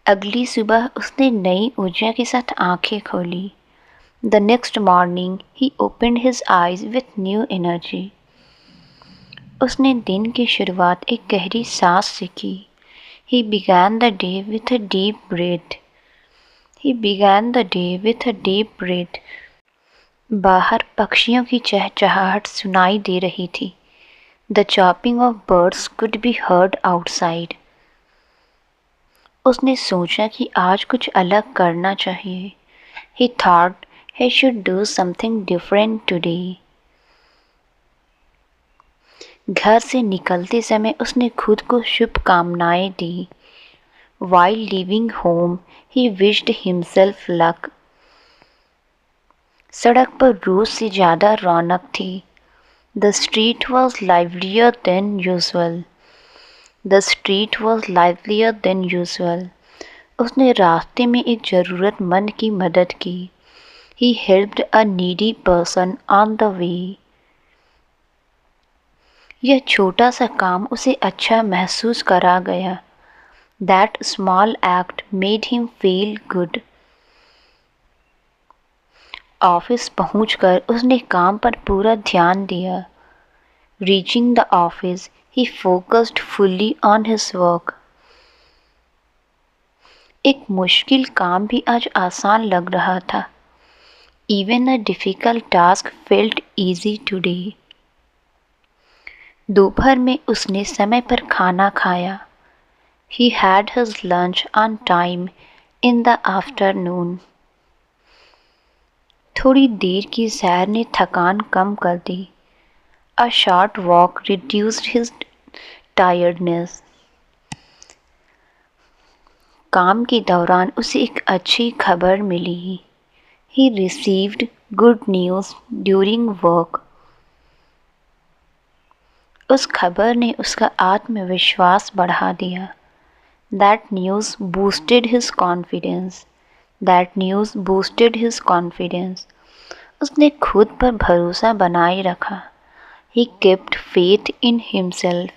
अगली सुबह उसने नई ऊर्जा के साथ आंखें खोली। The next morning he opened his eyes with new energy. उसने दिन की शुरुआत एक गहरी सांस से की। He began the day with a deep breath. He began the day with a deep breath. बाहर पक्षियों की चहचहाहट सुनाई दे रही थी। The chopping of birds could be heard outside. उसने सोचा कि आज कुछ अलग करना चाहिए। He thought he should do something different today. घर से निकलते समय उसने खुद को शुभकामनाएं दी। While leaving home, he wished himself luck. सड़क पर रोज से ज़्यादा रौनक थी। The street was livelier than usual. The street was livelier than usual. उसने रास्ते में एक ज़रूरतमंद की मदद की। He helped a needy person on the way. यह छोटा सा काम उसे अच्छा महसूस करा गया। That small act made him feel good. Office पहुंचकर उसने काम पर पूरा ध्यान दिया। Reaching the office, he focused fully on his work. एक मुश्किल काम भी आज आसान लग रहा था। Even a difficult task felt easy today. दोपहर में उसने समय पर खाना खाया। He had his lunch on time in the afternoon. थोड़ी देर की सैर ने थकान कम कर दी। A short walk reduced his tiredness. काम के दौरान उसे एक अच्छी खबर मिली। He received good news during work. उस खबर ने उसका आत्मविश्वास बढ़ा दिया। That news boosted his confidence. That news boosted his confidence. उसने खुद पर भरोसा बनाए रखा। He kept faith in himself.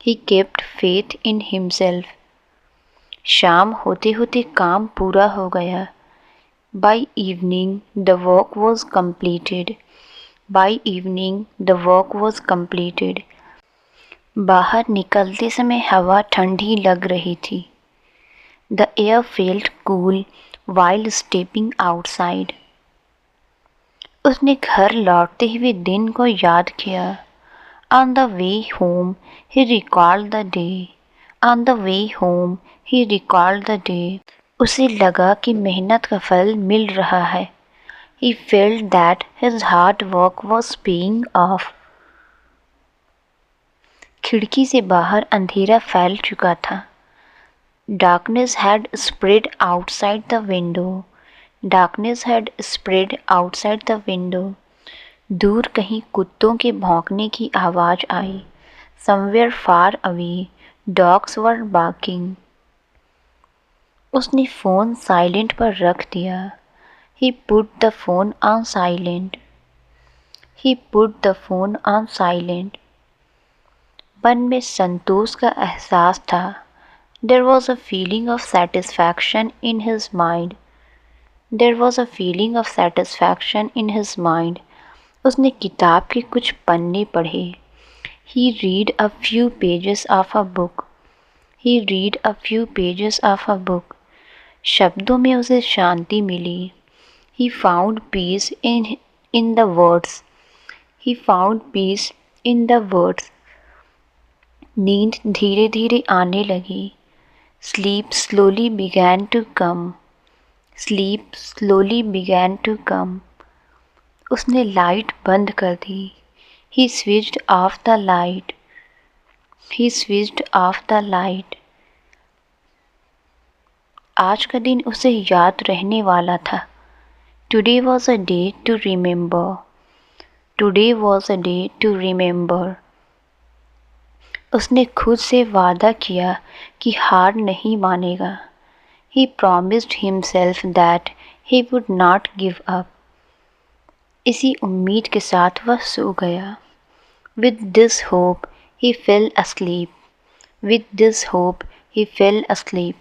He kept faith in himself. शाम होते होते काम पूरा हो गया। By evening the work was completed. By evening the work was completed. बाहर निकलते समय हवा ठंडी लग रही थी। The air felt cool while stepping outside. उसने घर लौटते हुए दिन को याद किया। On the way home, he recalled the day. On the way home, he recalled the day. उसे लगा कि मेहनत का फल मिल रहा है। He felt that his hard work was paying off. खिड़की से बाहर अंधेरा फैल चुका था। Darkness had spread outside the window. Darkness had spread outside the window. दूर कहीं कुत्तों के भौंकने की आवाज़ आई। Somewhere far away, dogs were barking. उसने फ़ोन साइलेंट पर रख दिया। He put the phone on silent. He put the phone on silent. मन में संतोष का एहसास था। There was a feeling of satisfaction in his mind. There was a feeling of satisfaction in his mind. उसने किताब के कुछ पन्ने पढ़े। He read a few pages of a book. He read a few pages of a book. शब्दों में उसे शांति मिली। He found peace in the words. He found peace in the words. नींद धीरे धीरे आने लगी। Sleep slowly began to come. Sleep slowly began to come. उसने light बंद कर दी। He switched off the light. He switched off the light. आज का दिन उसे याद रहने वाला था। Today was a day to remember. Today was a day to remember. उसने खुद से वादा किया कि हार नहीं मानेगा। He promised himself that he would not give up. इसी उम्मीद के साथ वह सो गया। With this hope he fell asleep. With this hope he fell asleep.